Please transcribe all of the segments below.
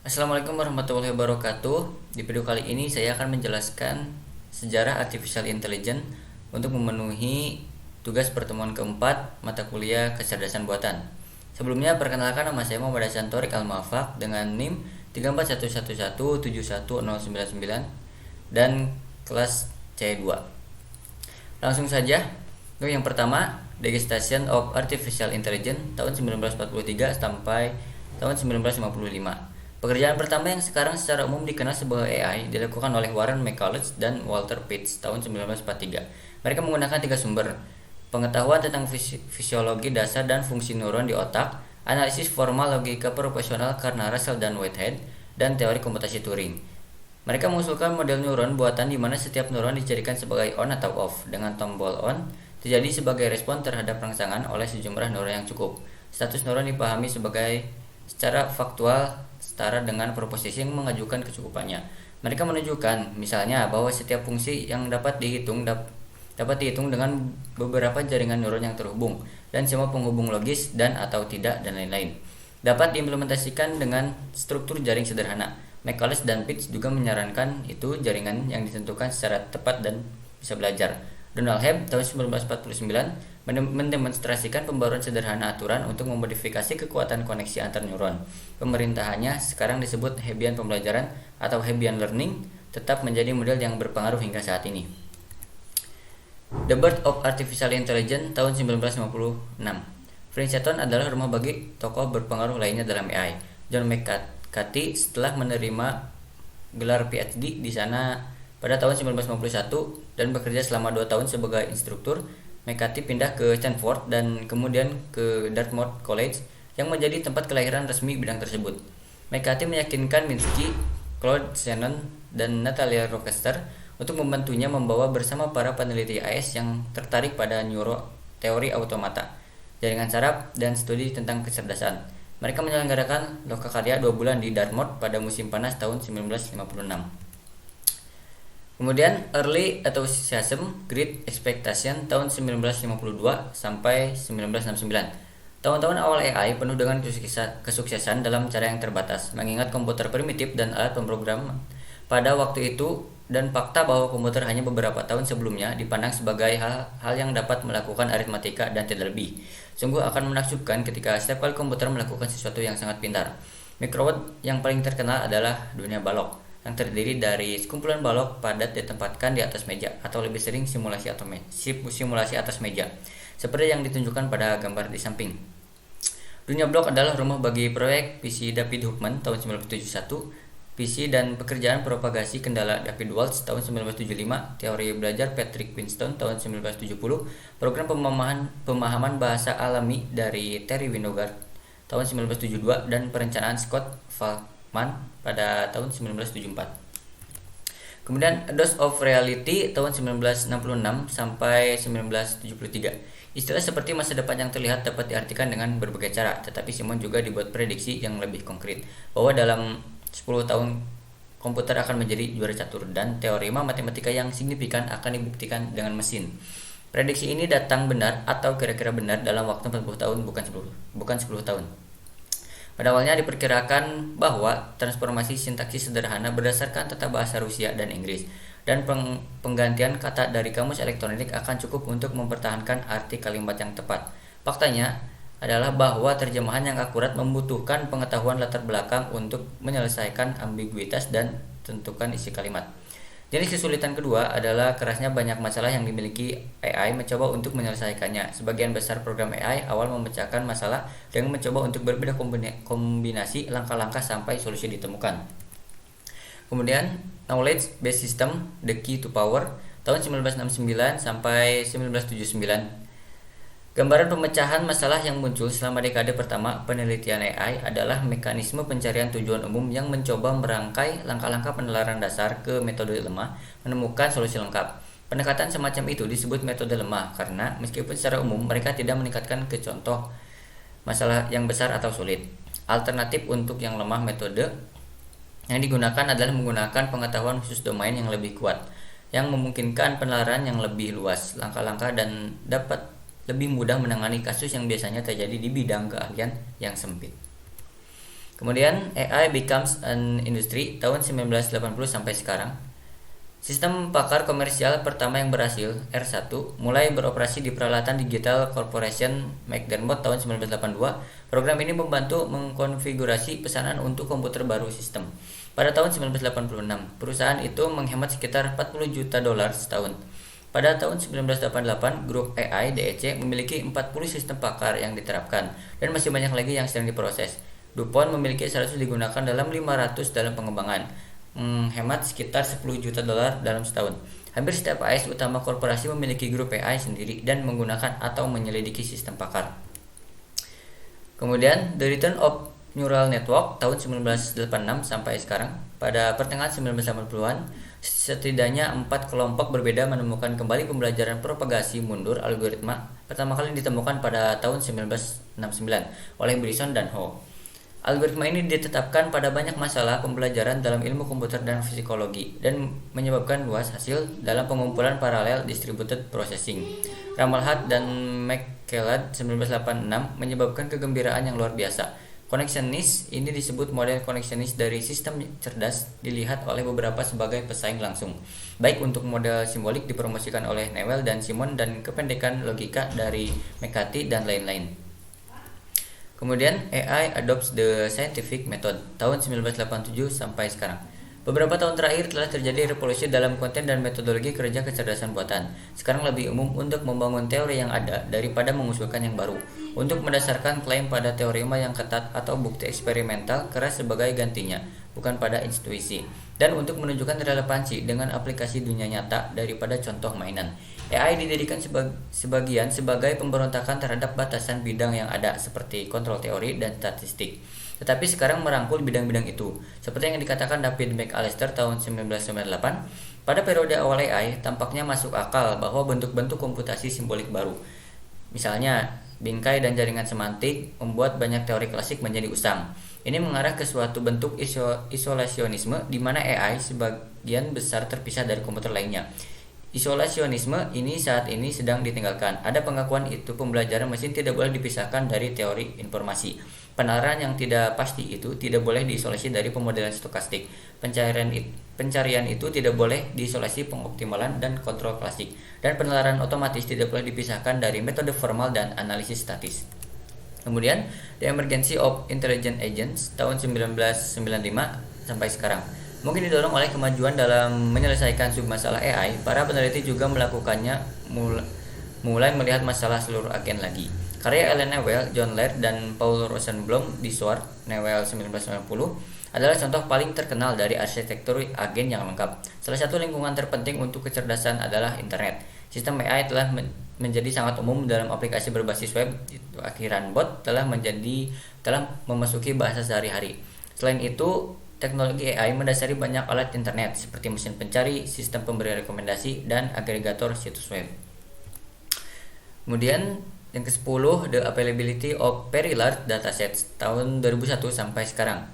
Assalamualaikum warahmatullahi wabarakatuh. Di video kali ini saya akan menjelaskan sejarah artificial intelligence untuk memenuhi tugas pertemuan keempat mata kuliah kecerdasan buatan. Sebelumnya perkenalkan, nama saya Muhammad Hasan Thorik Al-Mafak dengan NIM 34111171099 dan kelas C2. Langsung saja, untuk yang pertama, Legislation of Artificial Intelligence tahun 1943 sampai tahun 1955. Pekerjaan pertama yang sekarang secara umum dikenal sebagai AI dilakukan oleh Warren McCulloch dan Walter Pitts tahun 1943. Mereka menggunakan tiga sumber: pengetahuan tentang fisiologi dasar dan fungsi neuron di otak, analisis formal logika proporsional karena Russell dan Whitehead, dan teori komputasi Turing. Mereka mengusulkan model neuron buatan di mana setiap neuron dijadikan sebagai on atau off. Dengan tombol on terjadi sebagai respon terhadap rangsangan oleh sejumlah neuron yang cukup. Status neuron dipahami sebagai secara faktual setara dengan proposisi yang mengajukan kecukupannya. Mereka menunjukkan, misalnya, bahwa setiap fungsi yang dapat dihitung dengan beberapa jaringan neuron yang terhubung, dan semua penghubung logis dan atau tidak dan lain-lain dapat diimplementasikan dengan struktur jaring sederhana. McCulloch dan Pitts juga menyarankan itu jaringan yang ditentukan secara tepat dan bisa belajar. Donald Hebb tahun 1949 mendemonstrasikan pembaruan sederhana aturan untuk memodifikasi kekuatan koneksi antar neuron. Pemerintahannya, sekarang disebut Hebbian pembelajaran atau Hebbian learning, tetap menjadi model yang berpengaruh hingga saat ini. The Birth of Artificial Intelligence tahun 1956. Frank Sutton adalah rumah bagi tokoh berpengaruh lainnya dalam AI. John McCarthy setelah menerima gelar PhD di sana pada tahun 1951 dan bekerja selama 2 tahun sebagai instruktur. McCarthy pindah ke Stanford dan kemudian ke Dartmouth College yang menjadi tempat kelahiran resmi bidang tersebut. McCarthy meyakinkan Minsky, Claude Shannon, dan Natalia Rochester untuk membantunya membawa bersama para peneliti AS yang tertarik pada teori automata, jaringan saraf, dan studi tentang kecerdasan. Mereka menyelenggarakan lokakarya 2 bulan di Dartmouth pada musim panas tahun 1956. Kemudian Early Enthusiasm, Great Expectation tahun 1952 sampai 1969. Tahun-tahun awal AI penuh dengan kesuksesan dalam cara yang terbatas, mengingat komputer primitif dan alat pemrograman pada waktu itu, dan fakta bahwa komputer hanya beberapa tahun sebelumnya dipandang sebagai hal yang dapat melakukan aritmatika dan tidak lebih. Sungguh akan menakjubkan ketika setiap kali komputer melakukan sesuatu yang sangat pintar. Microwave yang paling terkenal adalah dunia balok, yang terdiri dari sekumpulan balok padat ditempatkan di atas meja, atau lebih sering simulasi atas meja, seperti yang ditunjukkan pada gambar di samping. Dunia blok adalah rumah bagi proyek PC David Hockman tahun 1971, PC dan pekerjaan propagasi kendala David Walsh tahun 1975, teori belajar Patrick Winston tahun 1970, program pemahaman bahasa alami dari Terry Winogard tahun 1972, dan perencanaan Scott Fahlman pada tahun 1974. Kemudian Dose of Reality tahun 1966 sampai 1973. Istilah seperti masa depan yang terlihat dapat diartikan dengan berbagai cara, tetapi Simon juga dibuat prediksi yang lebih konkret bahwa dalam 10 tahun komputer akan menjadi juara catur dan teorema matematika yang signifikan akan dibuktikan dengan mesin. Prediksi ini datang benar atau kira-kira benar dalam waktu 40 tahun, bukan 10 tahun. Pada awalnya diperkirakan bahwa transformasi sintaksis sederhana berdasarkan tata bahasa Rusia dan Inggris dan penggantian kata dari kamus elektronik akan cukup untuk mempertahankan arti kalimat yang tepat. Faktanya adalah bahwa terjemahan yang akurat membutuhkan pengetahuan latar belakang untuk menyelesaikan ambiguitas dan tentukan isi kalimat. Jenis kesulitan kedua adalah kerasnya banyak masalah yang dimiliki AI mencoba untuk menyelesaikannya. Sebagian besar program AI awal memecahkan masalah dengan mencoba untuk berbeda kombinasi langkah-langkah sampai solusi ditemukan. Kemudian Knowledge Based System, The Key to Power tahun 1969 sampai 1979. Gambaran pemecahan masalah yang muncul selama dekade pertama penelitian AI adalah mekanisme pencarian tujuan umum yang mencoba merangkai langkah-langkah penalaran dasar ke metode lemah menemukan solusi lengkap. Pendekatan semacam itu disebut metode lemah karena meskipun secara umum mereka tidak meningkatkan ke contoh masalah yang besar atau sulit. Alternatif untuk yang lemah, metode yang digunakan adalah menggunakan pengetahuan khusus domain yang lebih kuat, yang memungkinkan penalaran yang lebih luas langkah-langkah dan dapat lebih mudah menangani kasus yang biasanya terjadi di bidang keahlian yang sempit. Kemudian AI becomes an industry tahun 1980 sampai sekarang. Sistem pakar komersial pertama yang berhasil, R1, mulai beroperasi di Peralatan Digital Corporation McDermott tahun 1982. Program ini membantu mengkonfigurasi pesanan untuk komputer baru sistem. Pada tahun 1986, perusahaan itu menghemat sekitar 40 juta dolar setahun. Pada tahun 1988, grup AI DEC memiliki 40 sistem pakar yang diterapkan, dan masih banyak lagi yang sedang diproses. DuPont memiliki 100 digunakan dalam 500 dalam pengembangan, menghemat sekitar 10 juta dolar dalam setahun. Hampir setiap AS utama korporasi memiliki grup AI sendiri dan menggunakan atau menyelidiki sistem pakar. Kemudian, The Return of Neural Network tahun 1986 sampai sekarang. Pada pertengahan 1980-an, setidaknya 4 kelompok berbeda menemukan kembali pembelajaran propagasi mundur algoritma pertama kali ditemukan pada tahun 1969 oleh Bryson dan Ho. Algoritma ini ditetapkan pada banyak masalah pembelajaran dalam ilmu komputer dan psikologi dan menyebabkan luas hasil dalam pengumpulan paralel distributed processing. Ramalhat dan McCulloch 1986 menyebabkan kegembiraan yang luar biasa. Connectionist ini disebut model connectionist dari sistem cerdas dilihat oleh beberapa sebagai pesaing langsung, baik untuk model simbolik dipromosikan oleh Newell dan Simon dan kependekan logika dari McCarthy dan lain-lain. Kemudian AI adopts the scientific method tahun 1987 sampai sekarang. Beberapa tahun terakhir telah terjadi revolusi dalam konten dan metodologi kerja kecerdasan buatan. Sekarang lebih umum untuk membangun teori yang ada daripada mengusulkan yang baru. Untuk mendasarkan klaim pada teorema yang ketat atau bukti eksperimental keras sebagai gantinya, bukan pada intuisi. Dan untuk menunjukkan relevansi dengan aplikasi dunia nyata daripada contoh mainan. AI didirikan sebagian sebagai pemberontakan terhadap batasan bidang yang ada seperti kontrol teori dan statistik. Tetapi sekarang merangkul bidang-bidang itu. Seperti yang dikatakan David McAllister tahun 1998, pada periode awal AI tampaknya masuk akal bahwa bentuk-bentuk komputasi simbolik baru, misalnya bingkai dan jaringan semantik, membuat banyak teori klasik menjadi usang. Ini mengarah ke suatu bentuk isolasionisme di mana AI sebagian besar terpisah dari komputer lainnya. Isolasionisme ini saat ini sedang ditinggalkan. Ada pengakuan itu pembelajaran mesin tidak boleh dipisahkan dari teori informasi. Penalaran yang tidak pasti itu tidak boleh diisolasi dari pemodelan stokastik. Pencarian itu tidak boleh diisolasi pengoptimalan dan kontrol klasik. Dan penalaran otomatis tidak boleh dipisahkan dari metode formal dan analisis statis. Kemudian, The Emergence of Intelligent Agents tahun 1995 sampai sekarang. Mungkin didorong oleh kemajuan dalam menyelesaikan submasalah AI, para peneliti juga melakukannya mulai melihat masalah seluruh agen lagi. Karya Ellen Newell, John Laird, dan Paul Rosenblum di SWORD, Newell 1990, adalah contoh paling terkenal dari arsitektur agen yang lengkap. Salah satu lingkungan terpenting untuk kecerdasan adalah internet. Sistem AI telah menjadi sangat umum dalam aplikasi berbasis web. Akhiran bot telah memasuki bahasa sehari-hari. Selain itu, teknologi AI mendasari banyak alat internet seperti mesin pencari, sistem pemberi rekomendasi, dan agregator situs web. Kemudian yang ke-10, The Availability of Very Large Datasets tahun 2001 sampai sekarang.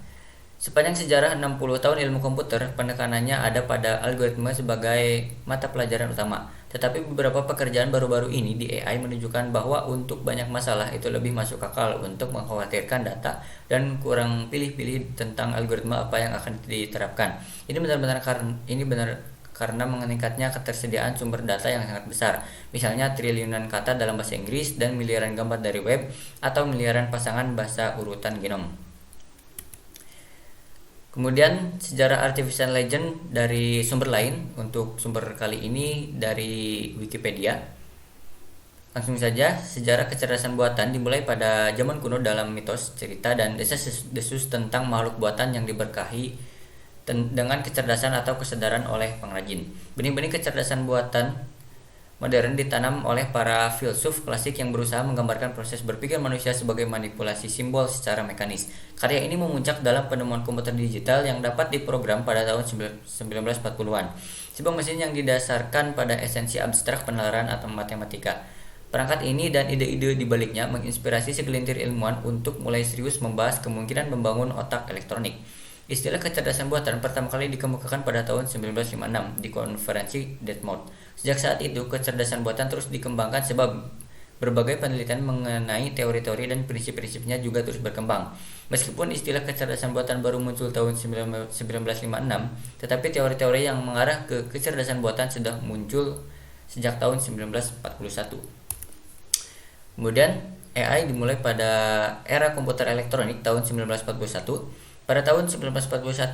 Sepanjang sejarah 60 tahun ilmu komputer, penekanannya ada pada algoritma sebagai mata pelajaran utama. Tetapi beberapa pekerjaan baru-baru ini di AI menunjukkan bahwa untuk banyak masalah itu lebih masuk akal untuk mengkhawatirkan data dan kurang pilih-pilih tentang algoritma apa yang akan diterapkan. Ini benar karena meningkatnya ketersediaan sumber data yang sangat besar, misalnya triliunan kata dalam bahasa Inggris dan miliaran gambar dari web atau miliaran pasangan bahasa urutan genom. Kemudian sejarah artificial legend dari sumber lain. Untuk sumber kali ini dari Wikipedia. Langsung saja, sejarah kecerdasan buatan dimulai pada zaman kuno dalam mitos, cerita, dan desas-desus tentang makhluk buatan yang diberkahi dengan kecerdasan atau kesadaran oleh pengrajin. Benih-benih kecerdasan buatan modern ditanam oleh para filsuf klasik yang berusaha menggambarkan proses berpikir manusia sebagai manipulasi simbol secara mekanis. Karya ini memuncak dalam penemuan komputer digital yang dapat diprogram pada tahun 1940-an. Sebuah mesin yang didasarkan pada esensi abstrak penalaran atau matematika. Perangkat ini dan ide-ide di baliknya menginspirasi segelintir ilmuwan untuk mulai serius membahas kemungkinan membangun otak elektronik. Istilah kecerdasan buatan pertama kali dikemukakan pada tahun 1956 di konferensi Dartmouth. Sejak saat itu, kecerdasan buatan terus dikembangkan sebab Berbagai penelitian mengenai teori-teori dan prinsip-prinsipnya juga terus berkembang. Meskipun istilah kecerdasan buatan baru muncul tahun 1956, tetapi teori-teori yang mengarah ke kecerdasan buatan sudah muncul sejak tahun 1941. Kemudian AI dimulai pada era komputer elektronik tahun 1941. Pada tahun 1941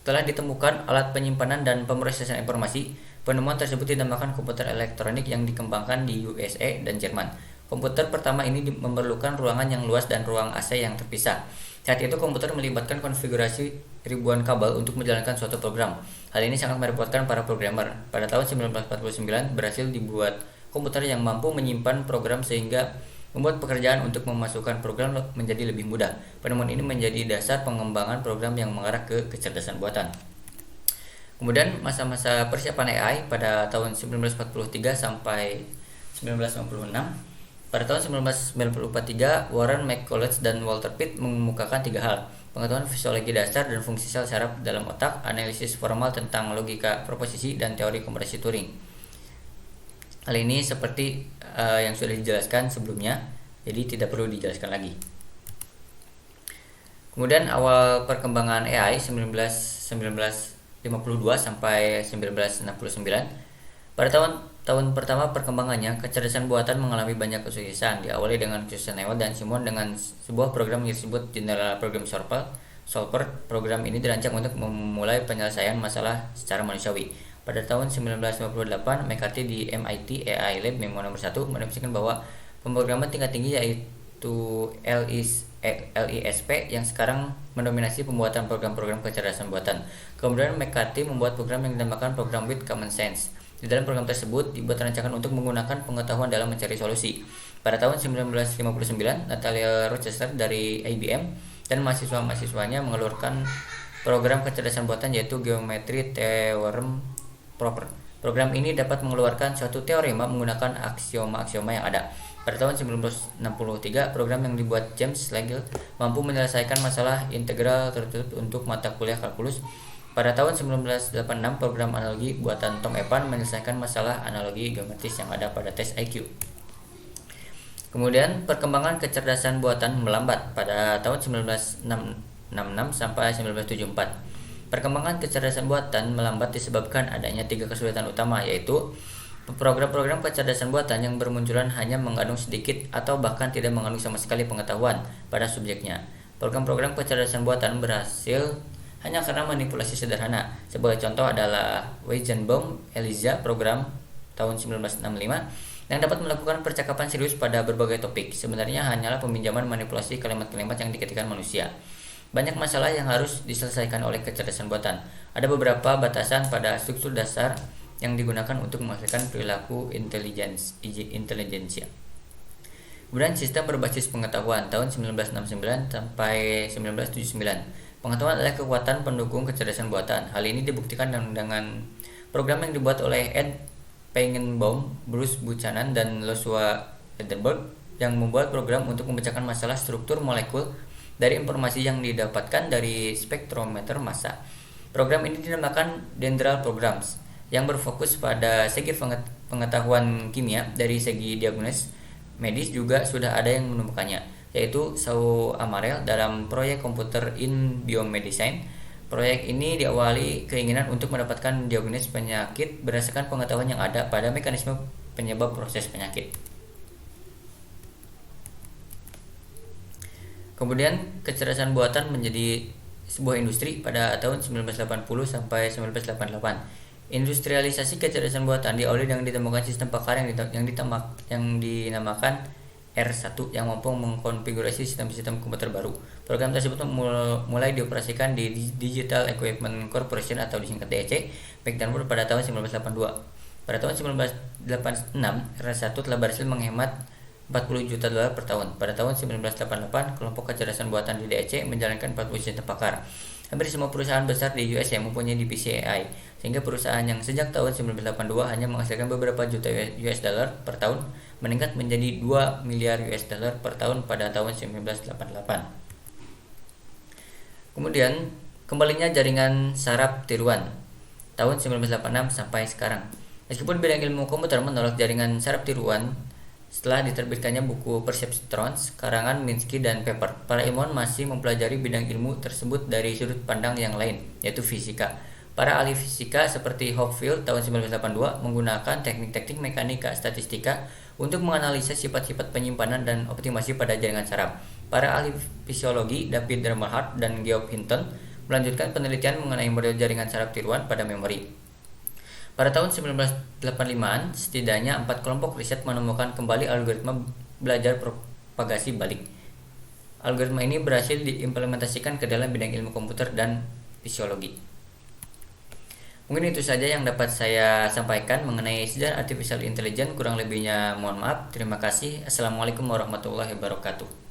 telah ditemukan alat penyimpanan dan pemrosesan informasi. Penemuan tersebut dinamakan komputer elektronik yang dikembangkan di USA dan Jerman. Komputer pertama ini memerlukan ruangan yang luas dan ruang AC yang terpisah. Saat itu komputer melibatkan konfigurasi ribuan kabel untuk menjalankan suatu program. Hal ini sangat merepotkan para programmer. Pada tahun 1949 berhasil dibuat komputer yang mampu menyimpan program sehingga membuat pekerjaan untuk memasukkan program menjadi lebih mudah. Penemuan ini menjadi dasar pengembangan program yang mengarah ke kecerdasan buatan. Kemudian masa-masa persiapan AI pada tahun 1943 sampai 1996. Pada tahun 1943, Warren McCulloch dan Walter Pitt mengemukakan 3 hal: pengetahuan fisiologi dasar dan fungsi sel saraf dalam otak, analisis formal tentang logika proposisi, dan teori kompresi Turing. Hal ini seperti yang sudah dijelaskan sebelumnya, jadi tidak perlu dijelaskan lagi. Kemudian awal perkembangan AI 1952 sampai 1969. Pada tahun pertama perkembangannya, kecerdasan buatan mengalami banyak kesuksesan. Diawali dengan kesuksesan Newell dan Simon dengan sebuah program yang disebut General Program Solver. Program ini dirancang untuk memulai penyelesaian masalah secara manusiawi. Pada tahun 1958, McCarthy di MIT AI Lab Memo nomor 1 mendefinisikan bahwa pemrograman tingkat tinggi yaitu LISP yang sekarang mendominasi pembuatan program-program kecerdasan buatan. Kemudian McCarthy membuat program yang dinamakan program with common sense. Di dalam program tersebut dibuat rancangan untuk menggunakan pengetahuan dalam mencari solusi. Pada tahun 1959, Natalia Rochester dari IBM dan mahasiswa-mahasiswanya mengeluarkan program kecerdasan buatan yaitu Geometry Theorem Proper. Program ini dapat mengeluarkan suatu teorema menggunakan aksioma-aksioma yang ada. Pada tahun 1963, program yang dibuat James Legel mampu menyelesaikan masalah integral tertutup untuk mata kuliah kalkulus. Pada tahun 1986, program analogi buatan Tom Epan menyelesaikan masalah analogi geometris yang ada pada tes IQ. Kemudian perkembangan kecerdasan buatan melambat pada tahun 1966 sampai 1974. Perkembangan kecerdasan buatan melambat disebabkan adanya 3 kesulitan utama, yaitu program-program kecerdasan buatan yang bermunculan hanya mengandung sedikit atau bahkan tidak mengandung sama sekali pengetahuan pada subjeknya. Program-program kecerdasan buatan berhasil hanya karena manipulasi sederhana. Sebagai contoh adalah Weizenbaum Eliza program tahun 1965 yang dapat melakukan percakapan serius pada berbagai topik. Sebenarnya hanyalah peminjaman manipulasi kalimat-kalimat yang diketikkan manusia. Banyak masalah yang harus diselesaikan oleh kecerdasan buatan. Ada beberapa batasan pada struktur dasar yang digunakan untuk menghasilkan perilaku intelijensia. Kemudian sistem berbasis pengetahuan tahun 1969 sampai 1979. Pengetahuan adalah kekuatan pendukung kecerdasan buatan. Hal ini dibuktikan dengan program yang dibuat oleh Ed Feigenbaum, Bruce Buchanan, dan Joshua Edenberg yang membuat program untuk memecahkan masalah struktur molekul dari informasi yang didapatkan dari spektrometer massa. Program ini dinamakan Dendral Programs yang berfokus pada segi pengetahuan kimia. Dari segi diagnosis medis juga sudah ada yang menemukannya, yaitu Saul Amarel dalam proyek Computer in Biomedicine. Proyek ini diawali keinginan untuk mendapatkan diagnosis penyakit berdasarkan pengetahuan yang ada pada mekanisme penyebab proses penyakit. Kemudian kecerdasan buatan menjadi sebuah industri pada tahun 1980 sampai 1988. Industrialisasi kecerdasan buatan diawali dengan ditemukan sistem pakar yang dinamakan R1 yang mampu mengkonfigurasi sistem-sistem komputer baru. Program tersebut mulai dioperasikan di Digital Equipment Corporation atau disingkat DEC, Mecklenburg pada tahun 1982. Pada tahun 1986, R1 telah berhasil menghemat $40 juta per tahun. Pada tahun 1988, kelompok kecerdasan buatan di DEC menjalankan 40 sistem pakar. Hampir semua perusahaan besar di US yang mempunyai divisi AI, sehingga perusahaan yang sejak tahun 1982 hanya menghasilkan beberapa juta US dollar per tahun meningkat menjadi 2 miliar US dollar per tahun pada tahun 1988. Kemudian, kembalinya jaringan saraf tiruan tahun 1986 sampai sekarang. Meskipun bidang ilmu komputer menolak jaringan saraf tiruan Setelah diterbitkannya buku Perceptrons, karangan Minsky dan Pepper, para ilmuwan masih mempelajari bidang ilmu tersebut dari sudut pandang yang lain, yaitu fisika. Para ahli fisika seperti Hopfield tahun 1982 menggunakan teknik-teknik mekanika statistika untuk menganalisa sifat-sifat penyimpanan dan optimasi pada jaringan saraf. Para ahli fisiologi David Dermelhart dan Geoff Hinton melanjutkan penelitian mengenai model jaringan saraf tiruan pada memori. Pada tahun 1985-an, setidaknya 4 kelompok riset menemukan kembali algoritma belajar propagasi balik. Algoritma ini berhasil diimplementasikan ke dalam bidang ilmu komputer dan fisiologi. Mungkin itu saja yang dapat saya sampaikan mengenai sejarah artificial intelligence. Kurang lebihnya mohon maaf. Terima kasih. Assalamualaikum warahmatullahi wabarakatuh.